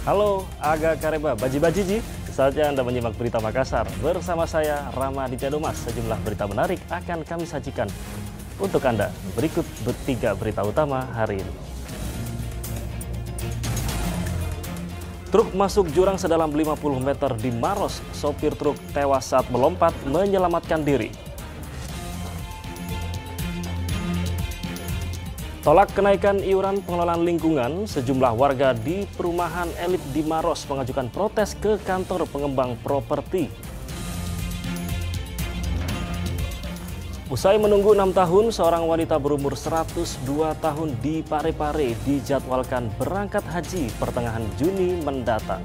Halo, Aga Kareba, Baji-Bajiji. Saatnya Anda menyimak berita Makassar. Bersama saya, Rama Aditya Domas. Sejumlah berita menarik akan kami sajikan untuk Anda. Berikut tiga berita utama hari ini. Truk masuk jurang sedalam 50 meter di Maros. Sopir truk tewas saat melompat menyelamatkan diri. Tolak kenaikan iuran pengelolaan lingkungan, sejumlah warga di perumahan elit di Maros mengajukan protes ke kantor pengembang properti. Usai menunggu 6 tahun, seorang wanita berumur 102 tahun di Parepare dijadwalkan berangkat haji pertengahan Juni mendatang.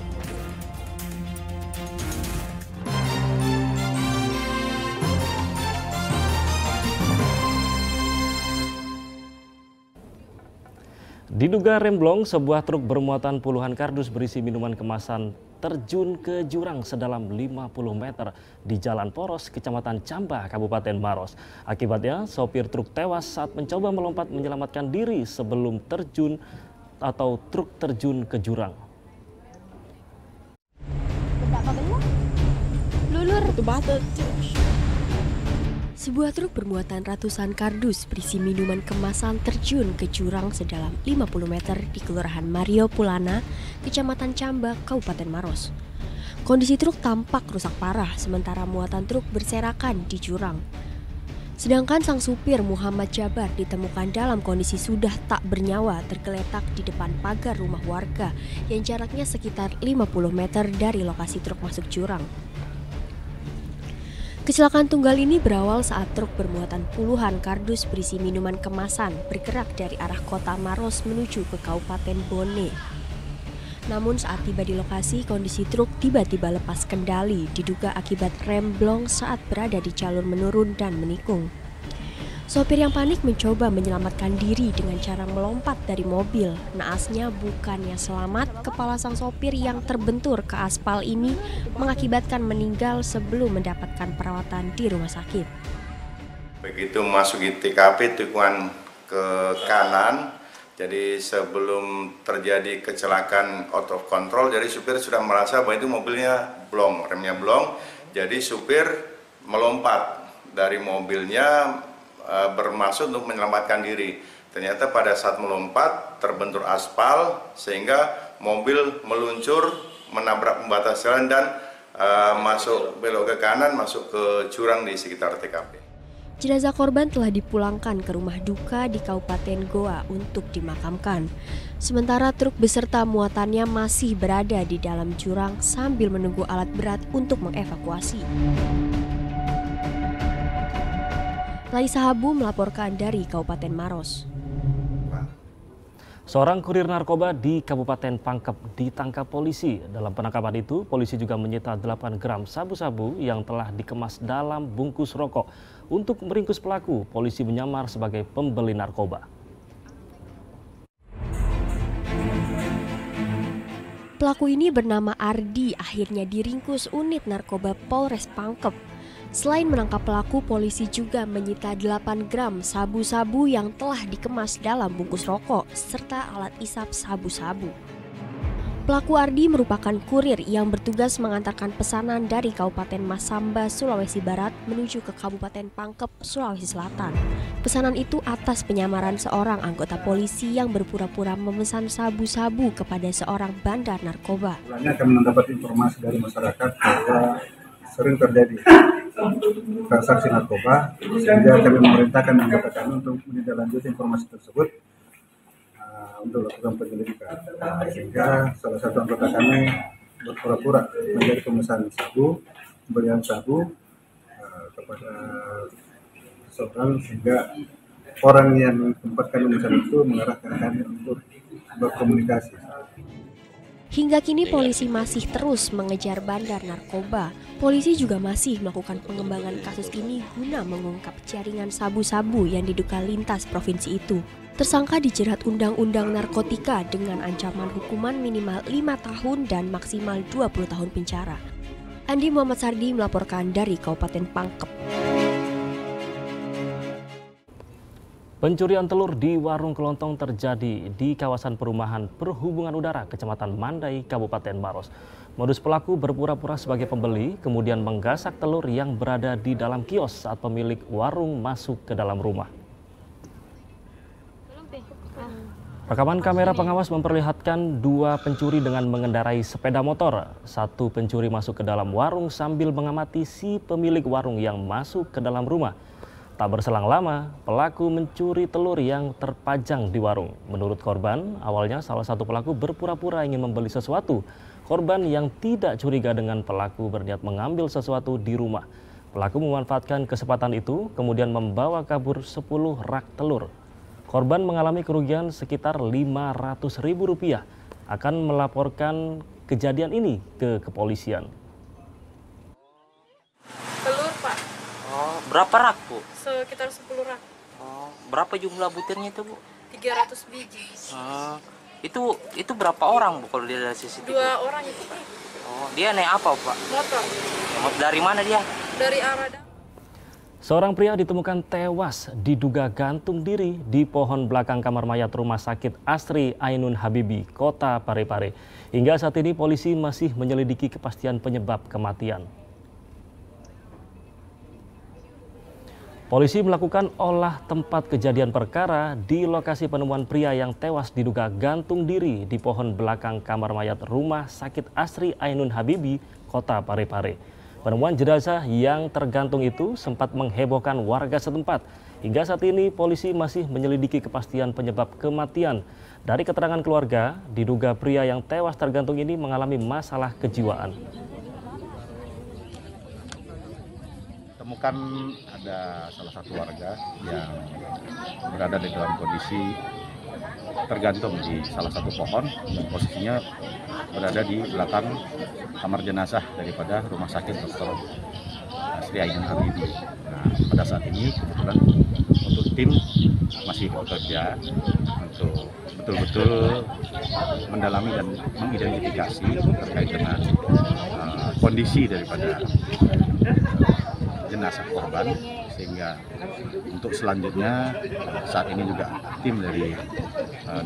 Diduga remblong, sebuah truk bermuatan puluhan kardus berisi minuman kemasan terjun ke jurang sedalam 50 meter di Jalan Poros, Kecamatan Camba, Kabupaten Maros. Akibatnya, sopir truk tewas saat mencoba melompat menyelamatkan diri sebelum terjun atau truk terjun ke jurang. Sebuah truk bermuatan ratusan kardus berisi minuman kemasan terjun ke jurang sedalam 50 meter di Kelurahan Mario Pulana, Kecamatan Camba, Kabupaten Maros. Kondisi truk tampak rusak parah, sementara muatan truk berserakan di jurang. Sedangkan sang supir Muhammad Jabar ditemukan dalam kondisi sudah tak bernyawa tergeletak di depan pagar rumah warga yang jaraknya sekitar 50 meter dari lokasi truk masuk jurang. Kecelakaan tunggal ini berawal saat truk bermuatan puluhan kardus berisi minuman kemasan bergerak dari arah kota Maros menuju ke Kabupaten Bone. Namun saat tiba di lokasi, kondisi truk tiba-tiba lepas kendali, diduga akibat remblong saat berada di jalur menurun dan menikung. Sopir yang panik mencoba menyelamatkan diri dengan cara melompat dari mobil. Naasnya bukannya selamat, kepala sang sopir yang terbentur ke aspal ini mengakibatkan meninggal sebelum mendapatkan perawatan di rumah sakit. Begitu masuk di TKP, tikungan ke kanan, jadi sebelum terjadi kecelakaan out of control, jadi supir sudah merasa bahwa itu mobilnya blong, remnya blong, jadi supir melompat dari mobilnya bermaksud untuk menyelamatkan diri. Ternyata pada saat melompat terbentur aspal sehingga mobil meluncur menabrak pembatas jalan dan masuk belok ke kanan, masuk ke jurang di sekitar TKP. Jenazah korban telah dipulangkan ke rumah duka di Kabupaten Goa untuk dimakamkan. Sementara truk beserta muatannya masih berada di dalam jurang sambil menunggu alat berat untuk mengevakuasi. Laisa Habu melaporkan dari Kabupaten Maros. Seorang kurir narkoba di Kabupaten Pangkep ditangkap polisi. Dalam penangkapan itu, polisi juga menyita 8 gram sabu-sabu yang telah dikemas dalam bungkus rokok. Untuk meringkus pelaku, polisi menyamar sebagai pembeli narkoba. Pelaku ini bernama Ardi, akhirnya diringkus unit narkoba Polres Pangkep. Selain menangkap pelaku, polisi juga menyita 8 gram sabu-sabu yang telah dikemas dalam bungkus rokok, serta alat isap sabu-sabu. Pelaku Ardi merupakan kurir yang bertugas mengantarkan pesanan dari Kabupaten Masamba, Sulawesi Barat menuju ke Kabupaten Pangkep, Sulawesi Selatan. Pesanan itu atas penyamaran seorang anggota polisi yang berpura-pura memesan sabu-sabu kepada seorang bandar narkoba. Selanjutnya kami mendapat informasi dari masyarakat bahwa sering terjadi transaksi narkoba, sehingga kami memerintahkan anggota kami untuk menindaklanjuti informasi tersebut untuk lakukan penyelidikan. Sehingga salah satu anggota kami berpura-pura menjadi pemesan sabu, pembelian sabu kepada seseorang, sehingga orang yang tempat kami memesan itu mengarahkan kami untuk berkomunikasi. Hingga kini polisi masih terus mengejar bandar narkoba. Polisi juga masih melakukan pengembangan kasus ini guna mengungkap jaringan sabu-sabu yang diduga lintas provinsi itu. Tersangka dijerat Undang-Undang Narkotika dengan ancaman hukuman minimal 5 tahun dan maksimal 20 tahun penjara. Andi Muhammad Sardi melaporkan dari Kabupaten Pangkep. Pencurian telur di warung kelontong terjadi di kawasan perumahan Perhubungan Udara, Kecamatan Mandai, Kabupaten Maros. Modus pelaku berpura-pura sebagai pembeli, kemudian menggasak telur yang berada di dalam kios saat pemilik warung masuk ke dalam rumah. Rekaman kamera pengawas memperlihatkan dua pencuri dengan mengendarai sepeda motor. Satu pencuri masuk ke dalam warung sambil mengamati si pemilik warung yang masuk ke dalam rumah. Tak berselang lama, pelaku mencuri telur yang terpajang di warung. Menurut korban, awalnya salah satu pelaku berpura-pura ingin membeli sesuatu. Korban yang tidak curiga dengan pelaku berniat mengambil sesuatu di rumah. Pelaku memanfaatkan kesempatan itu, kemudian membawa kabur 10 rak telur. Korban mengalami kerugian sekitar Rp500.000. Akan melaporkan kejadian ini ke kepolisian. Telur, Pak. Oh, berapa rak, Bu? Sekitar 10 rak. Oh, berapa jumlah butirnya itu, Bu? 300 biji. Itu berapa orang, Bu, kalau dia ada CCTV? 2 orang itu, Pak. Oh, dia naik apa, Pak? Motor. Dari mana dia? Dari arah Seorang pria ditemukan tewas diduga gantung diri di pohon belakang kamar mayat Rumah Sakit Asri Ainun Habibie, Kota Parepare. Hingga saat ini polisi masih menyelidiki kepastian penyebab kematian. Polisi melakukan olah tempat kejadian perkara di lokasi penemuan pria yang tewas diduga gantung diri di pohon belakang kamar mayat Rumah Sakit Asri Ainun Habibie, Kota Parepare. Penemuan jenazah yang tergantung itu sempat menghebohkan warga setempat. Hingga saat ini polisi masih menyelidiki kepastian penyebab kematian. Dari keterangan keluarga, diduga pria yang tewas tergantung ini mengalami masalah kejiwaan. Temukan ada salah satu warga yang berada di dalam kondisi tergantung di salah satu pohon dan posisinya berada di belakang kamar jenazah daripada Rumah Sakit Dr. Asri Ainun Habibie. Nah, pada saat ini kebetulan untuk tim masih bekerja untuk betul-betul mendalami dan mengidentifikasi terkait dengan kondisi daripada jenazah korban, sehingga untuk selanjutnya saat ini juga tim dari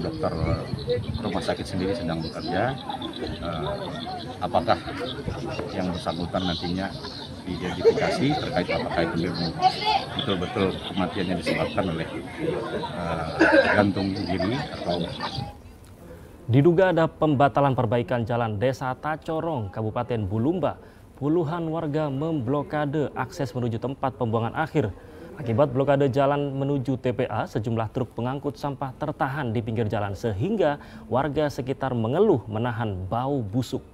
dokter rumah sakit sendiri sedang bekerja. Apakah yang bersangkutan nantinya diidentifikasi terkait apakah itu betul-betul kematiannya disebabkan oleh gantung diri atau Diduga ada pembatalan perbaikan jalan Desa Tacorong, Kabupaten Bulumba. Puluhan warga memblokade akses menuju tempat pembuangan akhir. Akibat blokade jalan menuju TPA, sejumlah truk pengangkut sampah tertahan di pinggir jalan sehingga warga sekitar mengeluh menahan bau busuk.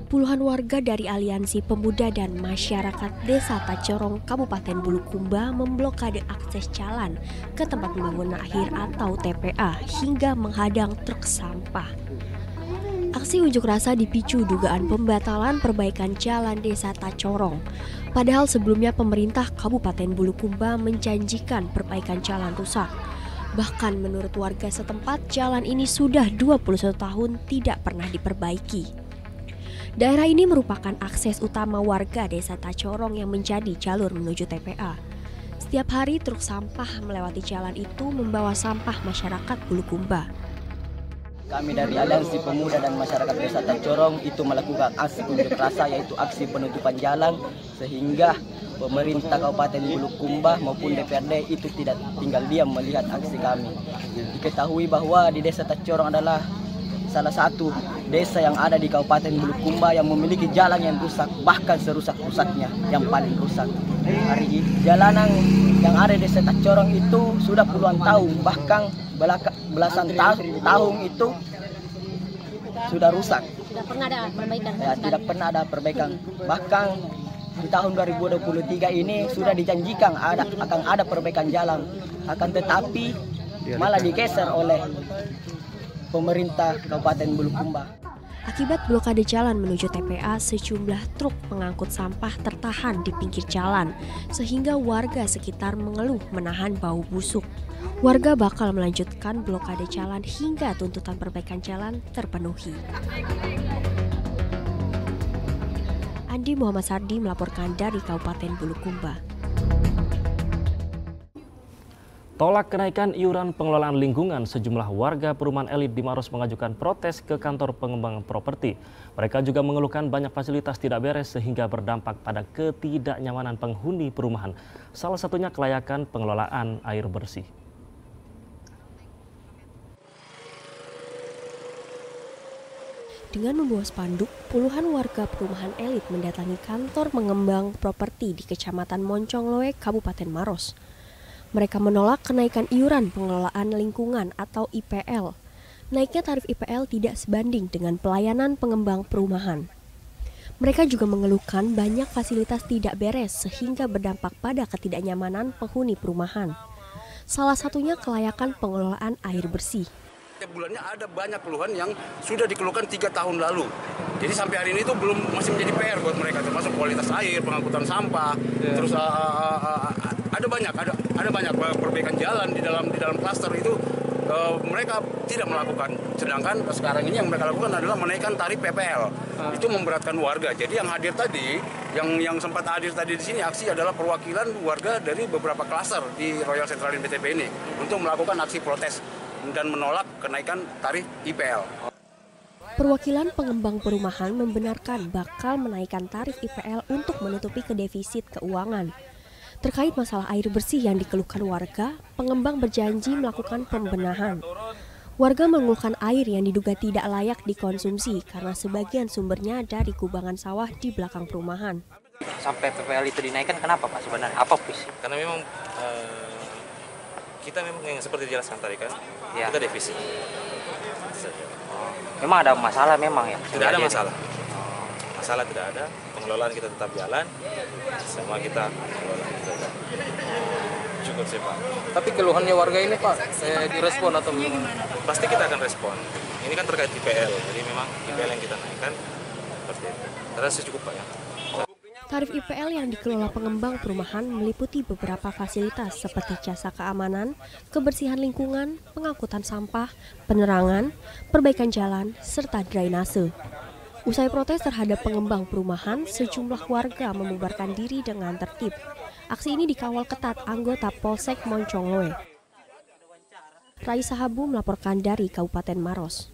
Puluhan warga dari Aliansi Pemuda dan Masyarakat Desa Tacorong, Kabupaten Bulukumba memblokade akses jalan ke tempat pembangunan akhir atau TPA hingga menghadang truk sampah. Aksi unjuk rasa dipicu dugaan pembatalan perbaikan jalan Desa Tacorong. Padahal sebelumnya pemerintah Kabupaten Bulukumba menjanjikan perbaikan jalan rusak. Bahkan menurut warga setempat, jalan ini sudah 21 tahun tidak pernah diperbaiki. Daerah ini merupakan akses utama warga Desa Tacorong yang menjadi jalur menuju TPA. Setiap hari truk sampah melewati jalan itu membawa sampah masyarakat Bulukumba. Kami dari Aliansi Pemuda dan Masyarakat Desa Tacorong itu melakukan aksi unjuk rasa, yaitu aksi penutupan jalan, sehingga pemerintah Kabupaten Bulukumba maupun DPRD itu tidak tinggal diam melihat aksi kami. Diketahui bahwa di Desa Tacorong adalah salah satu desa yang ada di Kabupaten Bulukumba yang memiliki jalan yang rusak, bahkan serusak-rusaknya yang paling rusak. Hari ini jalanan yang ada di Desa Tacorong itu sudah puluhan tahun, bahkan belasan tahun itu sudah rusak. Tidak pernah ada perbaikan. Ya, tidak pernah ada perbaikan. Bahkan di tahun 2023 ini sudah dijanjikan akan ada perbaikan jalan, akan tetapi malah digeser oleh pemerintah Kabupaten Bulukumba. Akibat blokade jalan menuju TPA, sejumlah truk pengangkut sampah tertahan di pinggir jalan, sehingga warga sekitar mengeluh menahan bau busuk. Warga bakal melanjutkan blokade jalan hingga tuntutan perbaikan jalan terpenuhi. Andi Muhammad Sardi melaporkan dari Kabupaten Bulukumba. Tolak kenaikan iuran pengelolaan lingkungan, sejumlah warga perumahan elit di Maros mengajukan protes ke kantor pengembangan properti. Mereka juga mengeluhkan banyak fasilitas tidak beres sehingga berdampak pada ketidaknyamanan penghuni perumahan. Salah satunya kelayakan pengelolaan air bersih. Dengan membawa spanduk, puluhan warga perumahan elit mendatangi kantor pengembang properti di Kecamatan Moncongloe, Kabupaten Maros. Mereka menolak kenaikan iuran pengelolaan lingkungan atau IPL. Naiknya tarif IPL tidak sebanding dengan pelayanan pengembang perumahan. Mereka juga mengeluhkan banyak fasilitas tidak beres sehingga berdampak pada ketidaknyamanan penghuni perumahan. Salah satunya kelayakan pengelolaan air bersih. Setiap bulannya ada banyak keluhan yang sudah dikeluhkan 3 tahun lalu. Jadi sampai hari ini itu masih menjadi PR buat mereka, termasuk kualitas air, pengangkutan sampah, terus ada banyak perbaikan jalan di dalam klaster itu mereka tidak melakukan. Sedangkan sekarang ini yang mereka lakukan adalah menaikkan tarif PPL. Itu memberatkan warga. Jadi yang hadir tadi, yang sempat hadir tadi di sini aksi adalah perwakilan warga dari beberapa klaster di Royal Centralin BTP ini untuk melakukan aksi protes dan menolak kenaikan tarif IPL. Perwakilan pengembang perumahan membenarkan bakal menaikkan tarif IPL untuk menutupi kedefisit keuangan. Terkait masalah air bersih yang dikeluhkan warga, pengembang berjanji melakukan pembenahan. Warga mengeluhkan air yang diduga tidak layak dikonsumsi karena sebagian sumbernya dari kubangan sawah di belakang perumahan. Sampai PPL itu dinaikkan kenapa Pak sebenarnya? Apa sih? Karena memang kita memang yang seperti dijelaskan tadi kan, kita defisit. Memang ada masalah memang ya? Tidak ada masalah. Masalah tidak ada, pengelolaan kita tetap jalan, semua kita kelola. Cukup sih Pak. Tapi keluhannya warga ini Pak, direspon atau bagaimana? Pasti kita akan respon. Ini kan terkait IPL, jadi memang IPL yang kita naikkan seperti itu. Terasa cukup Pak ya. Tarif IPL yang dikelola pengembang perumahan meliputi beberapa fasilitas seperti jasa keamanan, kebersihan lingkungan, pengangkutan sampah, penerangan, perbaikan jalan, serta drainase. Usai protes terhadap pengembang perumahan, sejumlah warga membubarkan diri dengan tertib. Aksi ini dikawal ketat anggota Polsek Moncongloe. Raisa Habu melaporkan dari Kabupaten Maros.